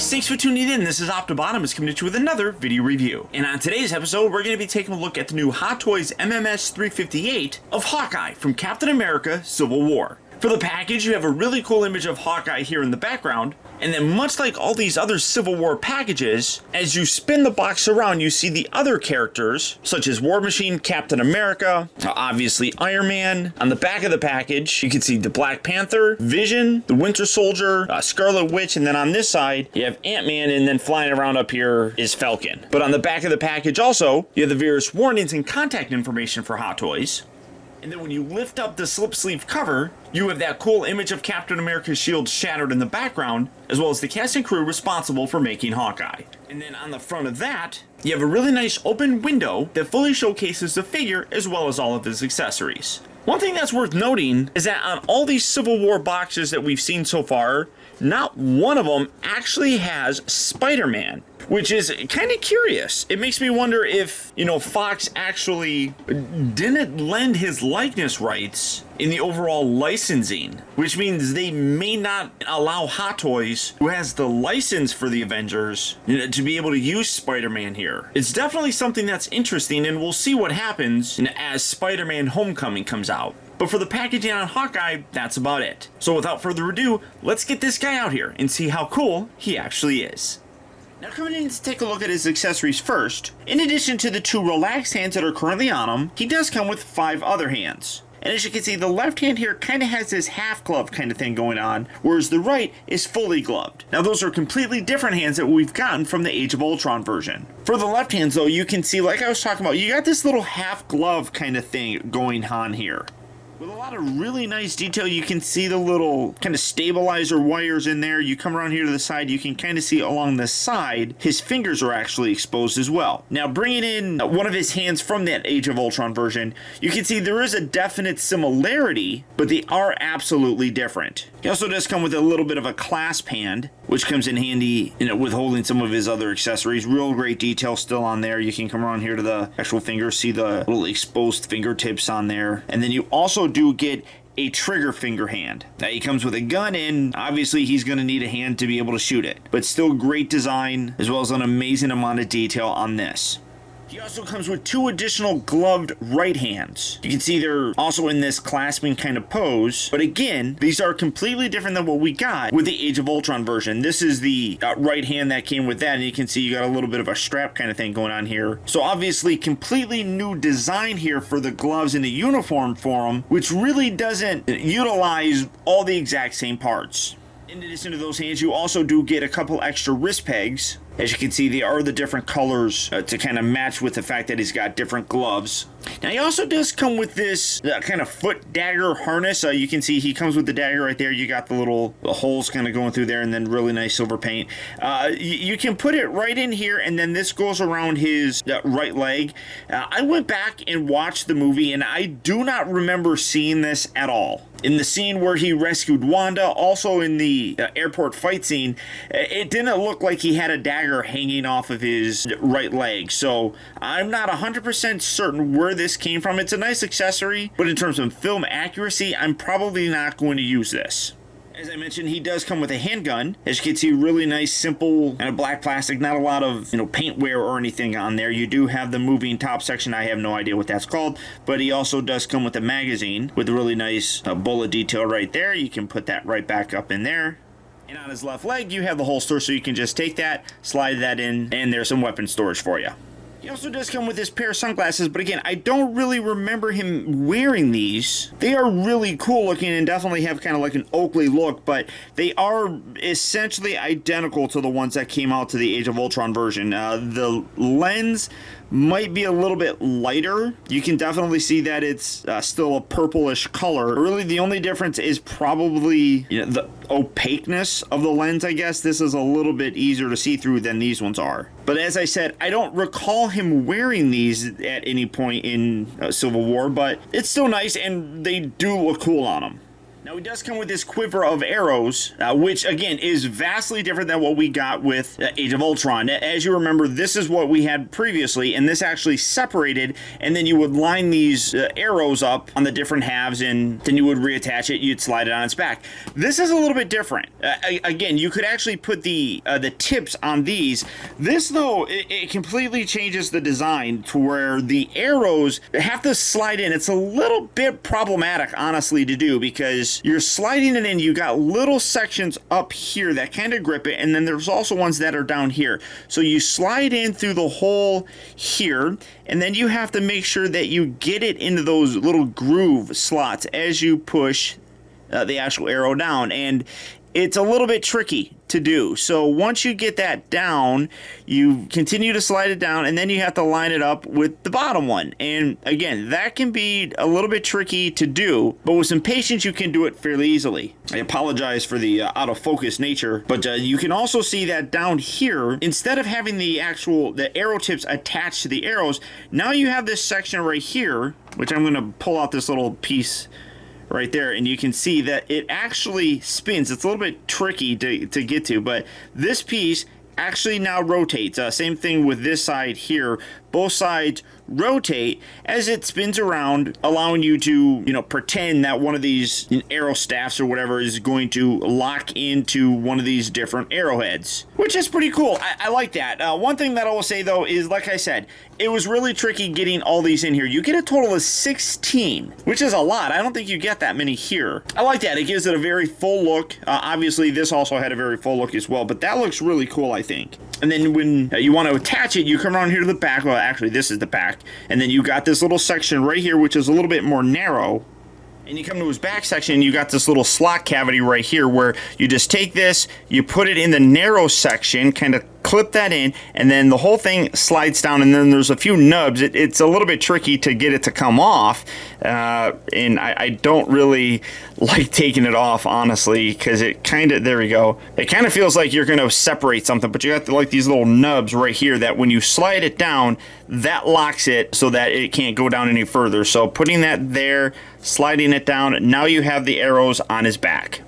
guys, thanks for tuning in. This is optibotimus coming at you with another video review. And on today's episode, we're going to be taking a look at the new Hot Toys MMS 358 of Hawkeye from Captain America Civil War. For the package, you have a really cool image of Hawkeye here in the background, and then much like all these other Civil War packages, as you spin the box around, you see the other characters, such as War Machine, Captain America, obviously Iron Man. On the back of the package, you can see the Black Panther, Vision, the Winter Soldier, Scarlet Witch, and then on this side, you have Ant-Man, and then flying around up here is Falcon. But on the back of the package also, you have the various warnings and contact information for Hot Toys. And then when you lift up the slip sleeve cover, you have that cool image of Captain America's shield shattered in the background, as well as the cast and crew responsible for making Hawkeye. And then on the front of that, you have a really nice open window that fully showcases the figure as well as all of his accessories. One thing that's worth noting is that on all these Civil War boxes that we've seen so far, not one of them actually has Spider-Man, which is kind of curious. It makes me wonder if, Fox actually didn't lend his likeness rights in the overall licensing, which means they may not allow Hot Toys, who has the license for the Avengers, to be able to use Spider-Man here. It's definitely something that's interesting, and we'll see what happens as Spider-Man Homecoming comes out. But for the packaging on Hawkeye, that's about it. So without further ado, let's get this guy out here and see how cool he actually is. Now coming in to take a look at his accessories first, in addition to the 2 relaxed hands that are currently on him, he does come with 5 other hands. And as you can see, the left hand here kind of has this half glove kind of thing going on, whereas the right is fully gloved. Now those are completely different hands that we've gotten from the Age of Ultron version. For the left hands though, you can see, like I was talking about, you got this little half glove kind of thing going on here. With a lot of really nice detail, you can see the little kind of stabilizer wires in there. You come around here to the side, you can kind of see along the side, his fingers are actually exposed as well. Now, bringing in one of his hands from that Age of Ultron version, you can see there is a definite similarity, but they are absolutely different. He also does come with a little bit of a clasp hand, which comes in handy with holding some of his other accessories. Real great detail still on there. You can come around here to the actual fingers, see the little exposed fingertips on there. And then you also do get a trigger finger hand. Now he comes with a gun and obviously he's going to need a hand to be able to shoot it. But still great design as well as an amazing amount of detail on this. He also comes with 2 additional gloved right hands. You can see they're also in this clasping kind of pose, but again, these are completely different than what we got with the Age of Ultron version. This is the right hand that came with that, and you can see you got a little bit of a strap kind of thing going on here. So obviously, completely new design here for the gloves and the uniform for them, which really doesn't utilize all the exact same parts. In addition to those hands, you also do get a couple extra wrist pegs. As you can see, they are the different colors to kind of match with the fact that he's got different gloves. Now, he also does come with this kind of foot dagger harness. You can see he comes with the dagger right there. You got the holes kind of going through there, and then really nice silver paint. You can put it right in here, and then this goes around his right leg. I went back and watched the movie, and I do not remember seeing this at all. In the scene where he rescued Wanda, also in the airport fight scene, it didn't look like he had a dagger hanging off of his right leg. So I'm not 100% certain where this came from. It's a nice accessory, but in terms of film accuracy, I'm probably not going to use this. As I mentioned, he does come with a handgun. As you can see, really nice, simple, kind of black plastic. Not a lot of, paint wear or anything on there. You do have the moving top section. I have no idea what that's called. But he also does come with a magazine with a really nice bullet detail right there. You can put that right back up in there. And on his left leg, you have the holster, so you can just take that, slide that in, and there's some weapon storage for you. He also does come with this pair of sunglasses, but again, I don't really remember him wearing these. They are really cool looking and definitely have kind of like an Oakley look, but they are essentially identical to the ones that came out to the Age of Ultron version. The lens might be a little bit lighter. You can definitely see that it's still a purplish color. Really, the only difference is probably the opaqueness of the lens, I guess. This is a little bit easier to see through than these ones are. But as I said, I don't recall him wearing these at any point in Civil War, but it's still nice and they do look cool on him. Now, Now, it does come with this quiver of arrows, which, again, is vastly different than what we got with Age of Ultron. As you remember, this is what we had previously, and this actually separated, and then you would line these arrows up on the different halves, and then you would reattach it, you'd slide it on its back. This is a little bit different. Again, you could actually put the tips on these. This, though, it completely changes the design to where the arrows have to slide in. It's a little bit problematic, honestly, to do, because you're sliding it in, you got little sections up here that kind of grip it, and then there's also ones that are down here. So you slide in through the hole here, and then you have to make sure that you get it into those little groove slots as you push the actual arrow down, and it's a little bit tricky to do. So once you get that down, you continue to slide it down, and then you have to line it up with the bottom one. And again, that can be a little bit tricky to do, but with some patience, you can do it fairly easily. I apologize for the out of focus nature, but you can also see that down here, instead of having the arrow tips attached to the arrows, now you have this section right here, which I'm going to pull out this little piece right there, and you can see that it actually spins. It's a little bit tricky to get to, but this piece actually now rotates. Same thing with this side here. Both sides rotate as it spins around, allowing you to, pretend that one of these arrow staffs or whatever is going to lock into one of these different arrowheads, which is pretty cool. I like that. One thing that I will say, though, is, like I said, it was really tricky getting all these in here. You get a total of 16, which is a lot. I don't think you get that many here. I like that. It gives it a very full look. Obviously, this also had a very full look as well, but that looks really cool, I think. And then when you want to attach it, you come around here to the back. Well, actually, this is the back. And then you got this little section right here, which is a little bit more narrow. And you come to his back section, you got this little slot cavity right here where you just take this, you put it in the narrow section, kind of clip that in, and then the whole thing slides down, and then there's a few nubs. It's a little bit tricky to get it to come off, and I don't really like taking it off, honestly, because it kind of, there we go, it kind of feels like you're going to separate something, but you got like these little nubs right here that when you slide it down, that locks it so that it can't go down any further. So putting that there, sliding it down, now you have the arrows on his back.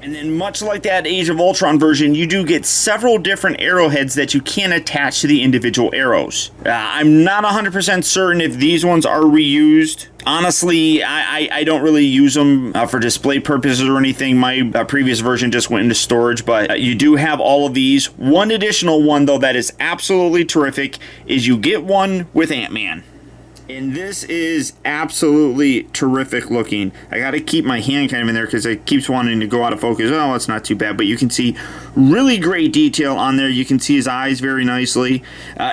And then much like that Age of Ultron version, you do get several different arrowheads that you can attach to the individual arrows. I'm not 100% certain if these ones are reused. Honestly, I don't really use them for display purposes or anything. My previous version just went into storage, but you do have all of these. One additional one, though, that is absolutely terrific is you get one with Ant-Man. And this is absolutely terrific looking. I got to keep my hand kind of in there because it keeps wanting to go out of focus. Oh, it's not too bad, but you can see really great detail on there. You can see his eyes very nicely.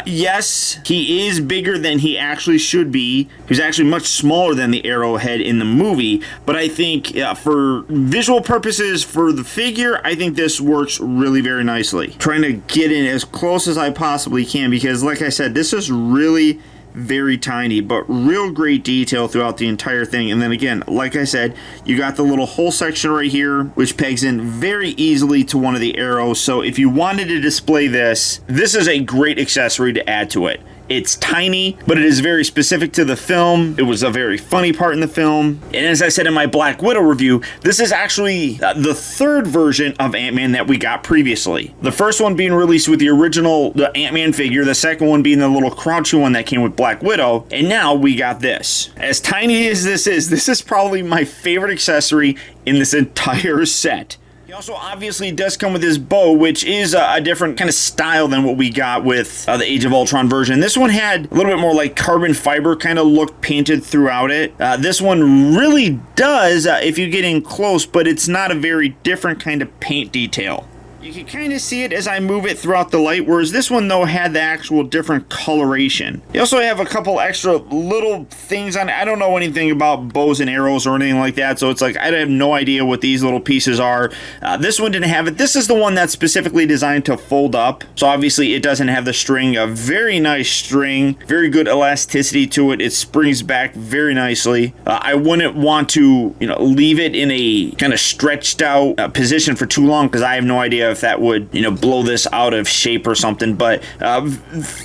Yes, he is bigger than he actually should be. He's actually much smaller than the arrowhead in the movie, but I think for visual purposes for the figure, I think this works really very nicely. Trying to get in as close as I possibly can because, like I said, this is really very tiny, but real great detail throughout the entire thing. And then again, like I said, you got the little hole section right here, which pegs in very easily to one of the arrows. So if you wanted to display this, this is a great accessory to add to it. It's tiny, but it is very specific to the film. It was a very funny part in the film. And as I said in my Black Widow review, this is actually the third version of Ant-Man that we got previously. The first one being released with the original Ant-Man figure, the second one being the little crouchy one that came with Black Widow, and now we got this. As tiny as this is probably my favorite accessory in this entire set. He also obviously does come with his bow, which is a different kind of style than what we got with the Age of Ultron version. This one had a little bit more like carbon fiber kind of look painted throughout it. This one really does if you get in close, but it's not a very different kind of paint detail. You can kind of see it as I move it throughout the light, whereas this one, though, had the actual different coloration. You also have a couple extra little things on it. I don't know anything about bows and arrows or anything like that, so it's like I have no idea what these little pieces are. This one didn't have it. This is the one that's specifically designed to fold up, so obviously it doesn't have the string. A very nice string, very good elasticity to it. It springs back very nicely. I wouldn't want to, leave it in a kind of stretched out position for too long because I have no idea idea if that would, you know, blow this out of shape or something, but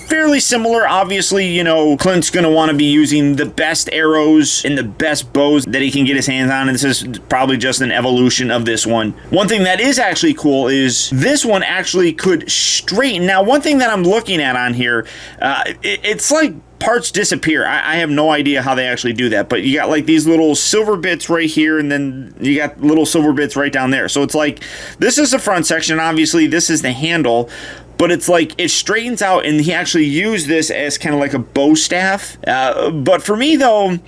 fairly similar. Obviously, you know, Clint's going to want to be using the best arrows and the best bows that he can get his hands on, and this is probably just an evolution of this one. One thing that is actually cool is this one actually could straighten. Now, one thing that I'm looking at on here, it's like parts disappear. I have no idea how they actually do that, but you got like these little silver bits right here, and then you got little silver bits right down there. So it's like, this is the front section, obviously this is the handle, but it's like it straightens out, and he actually used this as kind of like a bow staff. But for me though,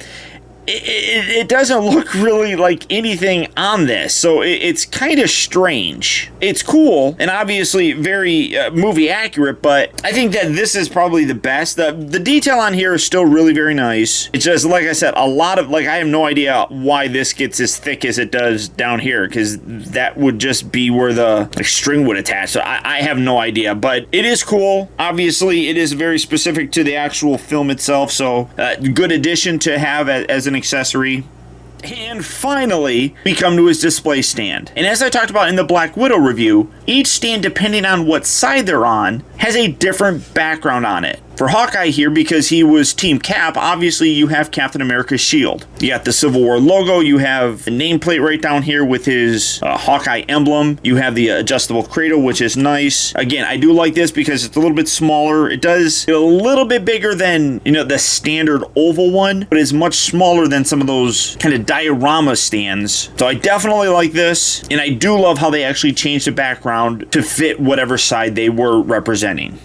it doesn't look really like anything on this, so it's kind of strange. It's cool and obviously very movie accurate, but I think that this is probably the best. The detail on here is still really very nice. It's just, like I said, a lot of, like, I have no idea why this gets as thick as it does down here, because that would just be where the string would attach. So I have no idea, but it is cool. Obviously, it is very specific to the actual film itself, so good addition to have as an accessory. And finally, we come to his display stand. And as I talked about in the Black Widow review, each stand, depending on what side they're on, has a different background on it. For Hawkeye here, because he was Team Cap, obviously you have Captain America's shield. You got the Civil War logo, you have the nameplate right down here with his Hawkeye emblem. You have the adjustable cradle, which is nice. Again, I do like this because it's a little bit smaller. It does a little bit bigger than, you know, the standard oval one, but it's much smaller than some of those kind of diorama stands. So I definitely like this, and I do love how they actually changed the background to fit whatever side they were representing.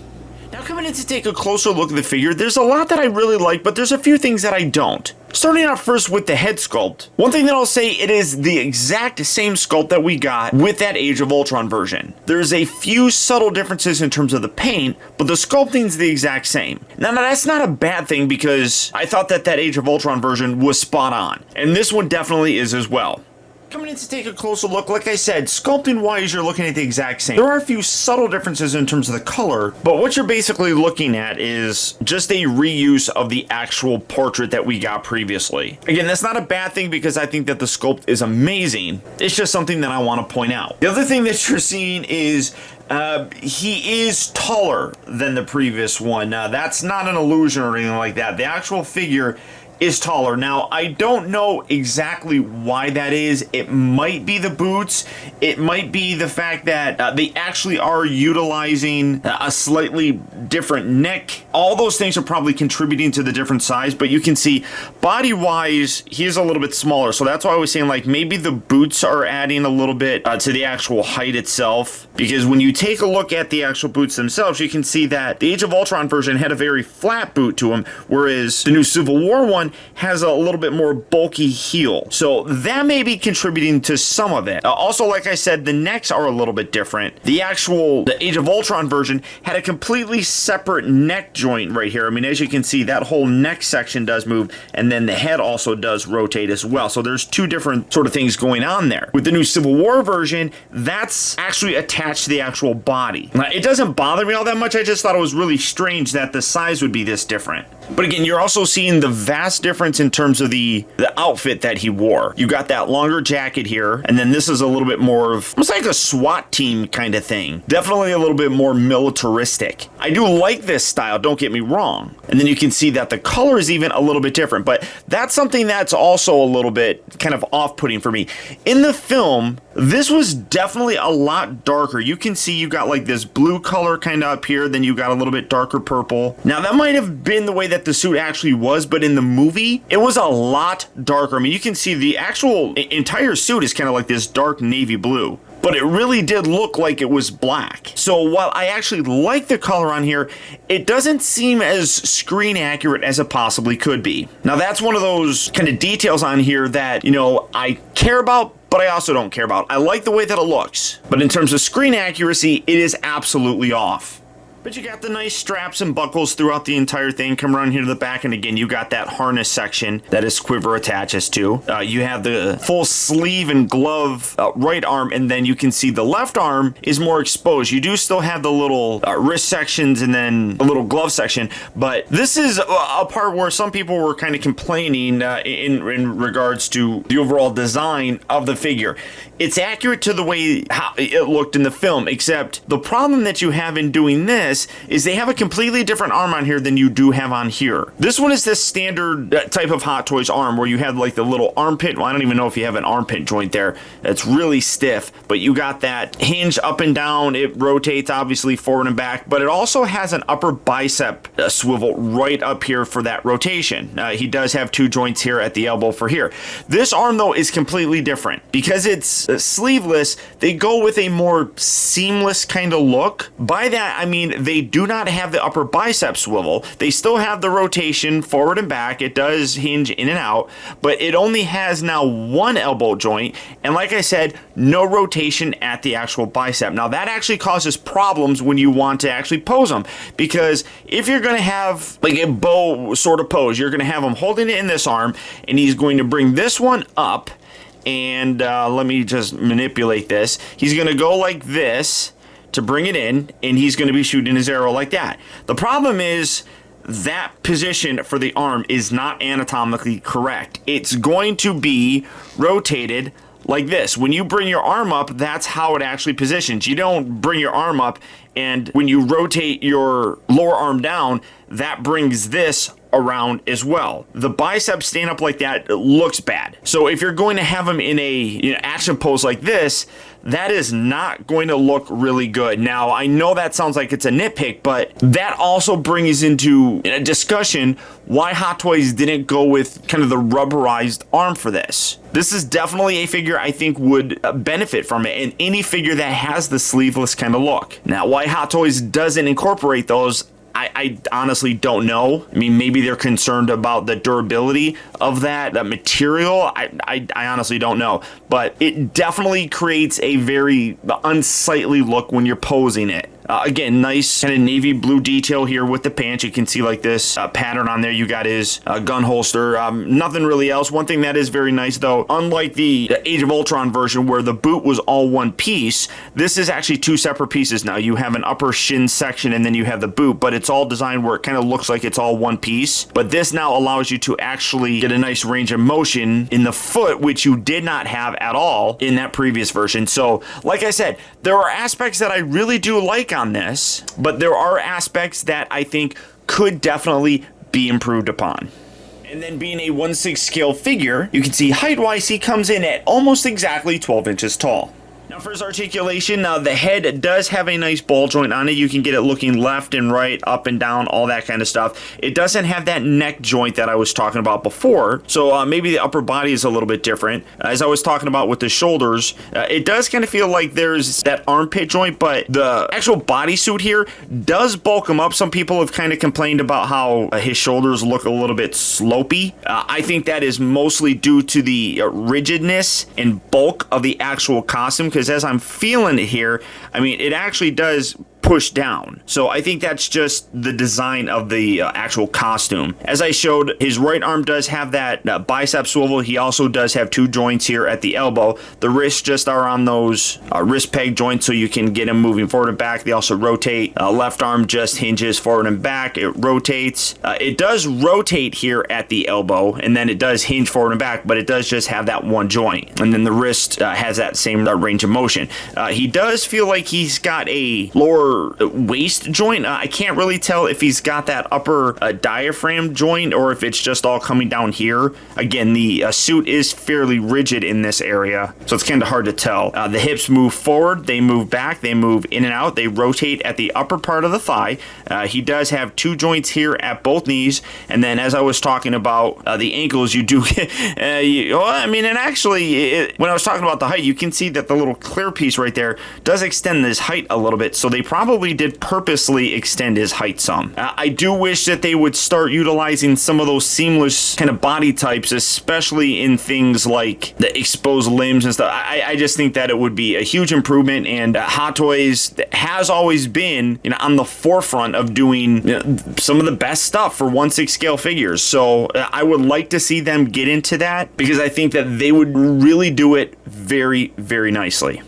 Now, coming in to take a closer look at the figure, there's a lot that I really like, but there's a few things that I don't. Starting out first with the head sculpt. One thing that I'll say, it is the exact same sculpt that we got with that Age of Ultron version. There's a few subtle differences in terms of the paint, but the sculpting's the exact same. Now that's not a bad thing, because I thought that Age of Ultron version was spot on, and this one definitely is as well. Coming in to take a closer look, like I said, sculpting-wise, you're looking at the exact same. There are a few subtle differences in terms of the color, but what you're basically looking at is just a reuse of the actual portrait that we got previously. Again, that's not a bad thing, because I think that the sculpt is amazing. It's just something that I want to point out. The other thing that you're seeing is he is taller than the previous one. Now, that's not an illusion or anything like that. The actual figure is taller. Now, I don't know exactly why that is. It might be the boots. It might be the fact that they actually are utilizing a slightly different neck. All those things are probably contributing to the different size, but you can see body-wise, he is a little bit smaller. So that's why I was saying, like, maybe the boots are adding a little bit to the actual height itself. Because when you take a look at the actual boots themselves, you can see that the Age of Ultron version had a very flat boot to him, whereas the new Civil War one has a little bit more bulky heel. So that may be contributing to some of it. Also, like I said, the necks are a little bit different. The Age of Ultron version had a completely separate neck joint right here. I mean, as you can see, that whole neck section does move, and then the head also does rotate as well. So there's two different sort of things going on there. With the new Civil War version, that's actually attached to the actual body. Now, it doesn't bother me all that much. I just thought it was really strange that the size would be this different. But again, you're also seeing the vast difference in terms of the outfit that he wore. You got that longer jacket here, and then this is a little bit more of almost like a SWAT team kind of thing. Definitely a little bit more militaristic. I do like this style, don't get me wrong. And then you can see that the color is even a little bit different, but that's something that's also a little bit kind of off-putting for me. In the film, this was definitely a lot darker. You can see you got like this blue color kind of up here, then you got a little bit darker purple. Now that might have been the way that the suit actually was, but in the movie, it was a lot darker. I mean, you can see the actual entire suit is kind of like this dark navy blue, but it really did look like it was black. So while I actually like the color on here, it doesn't seem as screen accurate as it possibly could be. Now that's one of those kind of details on here that, you know, I care about, but I also don't care about. I like the way that it looks, but in terms of screen accuracy, it is absolutely off. But you got the nice straps and buckles throughout the entire thing. Come around here to the back, and again, you got that harness section that his quiver attaches to. You have the full sleeve and glove right arm, and then you can see the left arm is more exposed. You do still have the little wrist sections and then a little glove section, but this is a part where some people were kind of complaining in regards to the overall design of the figure. It's accurate to the way how it looked in the film, except the problem that you have in doing this is they have a completely different arm on here than you do have on here. This one is this standard type of Hot Toys arm where you have like the little armpit. Well, I don't even know if you have an armpit joint there. It's really stiff, but you got that hinge up and down. It rotates obviously forward and back, but it also has an upper bicep swivel right up here for that rotation. He does have two joints here at the elbow for here. This arm though is completely different because it's sleeveless. They go with a more seamless kind of look. By that I mean they do not have the upper bicep swivel. They still have the rotation forward and back. It does hinge in and out, but it only has now one elbow joint, and like I said, no rotation at the actual bicep. Now that actually causes problems when you want to actually pose them, because if you're going to have like a bow sort of pose, you're going to have him holding it in this arm, and he's going to bring this one up, and let me just manipulate this. He's going to go like this to bring it in, and he's going to be shooting his arrow like that. The problem is that position for the arm is not anatomically correct. It's going to be rotated like this. When you bring your arm up, that's how it actually positions. You don't bring your arm up, and when you rotate your lower arm down, that brings this around as well. The bicep staying up like that looks bad. So if you're going to have him in a action pose like this, that is not going to look really good. Now, I know that sounds like it's a nitpick, but that also brings into a discussion why Hot Toys didn't go with kind of the rubberized arm for this. This is definitely a figure I think would benefit from it, and any figure that has the sleeveless kind of look. Now, why Hot Toys doesn't incorporate those, I honestly don't know. I mean, maybe they're concerned about the durability of that material. I honestly don't know. But it definitely creates a very unsightly look when you're posing it. Again, nice kind of navy blue detail here with the pants. You can see like this pattern on there. You got his gun holster. Nothing really else. One thing that is very nice though, unlike the Age of Ultron version where the boot was all one piece, this is actually two separate pieces now. You have an upper shin section and then you have the boot, but it's all designed where it kind of looks like it's all one piece. But this now allows you to actually get a nice range of motion in the foot, which you did not have at all in that previous version. So, like I said, there are aspects that I really do like on this, but there are aspects that I think could definitely be improved upon. And then being a 1/6 scale figure, you can see height-wise he comes in at almost exactly 12 inches tall. Now for his articulation, the head does have a nice ball joint on it. You can get it looking left and right, up and down, all that kind of stuff. It doesn't have that neck joint that I was talking about before, so maybe the upper body is a little bit different. As I was talking about with the shoulders, it does kind of feel like there's that armpit joint, but the actual bodysuit here does bulk him up. Some people have kind of complained about how his shoulders look a little bit slopey. I think that is mostly due to the rigidness and bulk of the actual costume, because as I'm feeling it here, I mean, it actually does push down. So I think that's just the design of the actual costume. As I showed, his right arm does have that bicep swivel. He also does have two joints here at the elbow. The wrists just are on those wrist peg joints so you can get him moving forward and back. They also rotate. Left arm just hinges forward and back. It rotates. It does rotate here at the elbow, and then it does hinge forward and back, but it does just have that one joint. And then the wrist has that same range of motion. He does feel like he's got a lower waist joint. I can't really tell if he's got that upper diaphragm joint or if it's just all coming down here. Again, the suit is fairly rigid in this area, so it's kind of hard to tell. The hips move forward, they move back, they move in and out, they rotate at the upper part of the thigh. He does have two joints here at both knees, and then as I was talking about the ankles, you do I mean, and actually when I was talking about the height, you can see that the little clear piece right there does extend this height a little bit, so they probably probably did purposely extend his height some. I do wish that they would start utilizing some of those seamless kind of body types, especially in things like the exposed limbs and stuff. I just think that it would be a huge improvement, and Hot Toys has always been, you know, on the forefront of doing, you know, some of the best stuff for 1/6 scale figures. So I would like to see them get into that, because I think that they would really do it very, very nicely.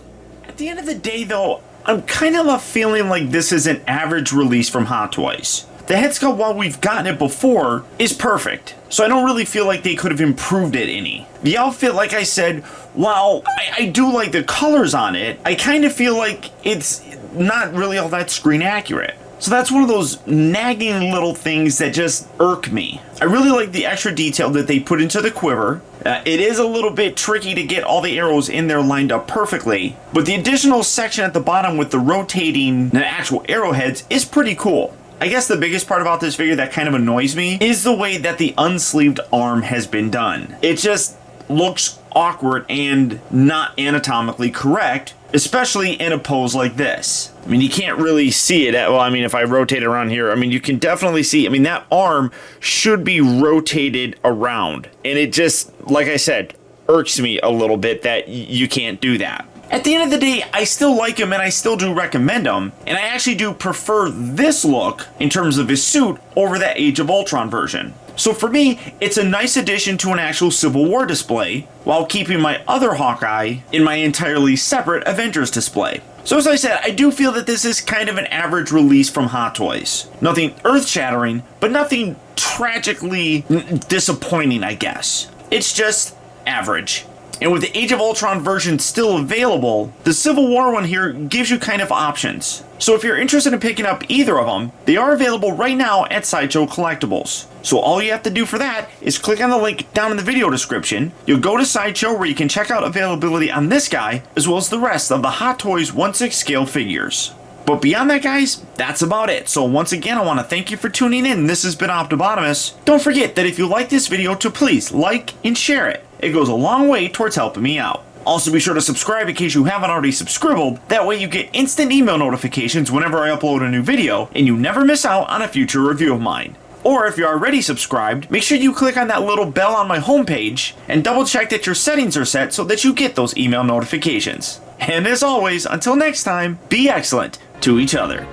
At the end of the day, though, I'm kind of feeling like this is an average release from Hot Toys. The head sculpt, while we've gotten it before, is perfect, so I don't really feel like they could have improved it any. The outfit, like I said, while I do like the colors on it, I kind of feel like it's not really all that screen accurate. So that's one of those nagging little things that just irk me. I really like the extra detail that they put into the quiver. It is a little bit tricky to get all the arrows in there lined up perfectly, but the additional section at the bottom with the rotating actual arrowheads is pretty cool. I guess the biggest part about this figure that kind of annoys me is the way that the unsleeved arm has been done. It just looks awkward and not anatomically correct, especially in a pose like this. I mean, you can't really see it. Well, I mean, if I rotate it around here, I mean, you can definitely see, I mean, that arm should be rotated around. And it just, like I said, irks me a little bit that you can't do that. At the end of the day, I still like him and I still do recommend him, and I actually do prefer this look in terms of his suit over that Age of Ultron version. So for me, it's a nice addition to an actual Civil War display, while keeping my other Hawkeye in my entirely separate Avengers display. So as I said, I do feel that this is kind of an average release from Hot Toys. Nothing earth-shattering, but nothing tragically disappointing, I guess. It's just average. And with the Age of Ultron version still available, the Civil War one here gives you kind of options. So if you're interested in picking up either of them, they are available right now at Sideshow Collectibles. So all you have to do for that is click on the link down in the video description. You'll go to Sideshow where you can check out availability on this guy, as well as the rest of the Hot Toys 1/6 scale figures. But beyond that, guys, that's about it. So once again, I want to thank you for tuning in. This has been optibotimus. Don't forget that if you like this video, to please like and share it. It goes a long way towards helping me out. Also, be sure to subscribe in case you haven't already subscribed. That way you get instant email notifications whenever I upload a new video, and you never miss out on a future review of mine. Or if you're already subscribed, make sure you click on that little bell on my homepage and double check that your settings are set so that you get those email notifications. And as always, until next time, be excellent to each other.